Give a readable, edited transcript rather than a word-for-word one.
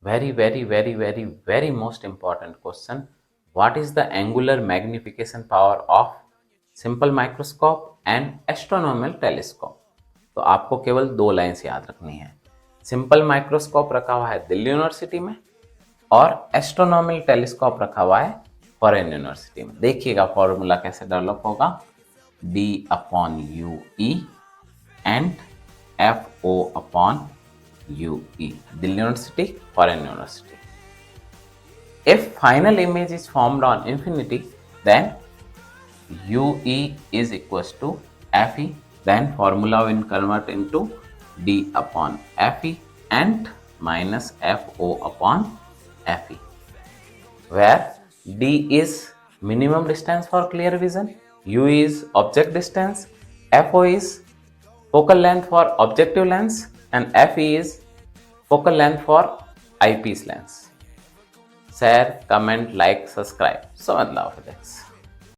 very most important question. What is the angular magnification power of simple microscope and astronomical telescope? तो आपको केवल दो lines याद रखनी है. सिंपल माइक्रोस्कोप रखा हुआ है दिल्ली यूनिवर्सिटी में और एस्ट्रोनॉमिकल टेलीस्कोप रखा हुआ है फॉरेन यूनिवर्सिटी में. देखिएगा फॉर्मूला कैसे डेवलप होगा. d upon U E and F O upon U E. Delhi university, foreign university. If final image is formed on infinity, then UE is equals to FE. Then formula will convert into D upon FE and minus FO upon FE, where D is minimum distance for clear vision, U is object distance, FO is focal length for objective lens, and FE is focal length for eyepiece lens. Share, comment, like, subscribe. Sumit Physics.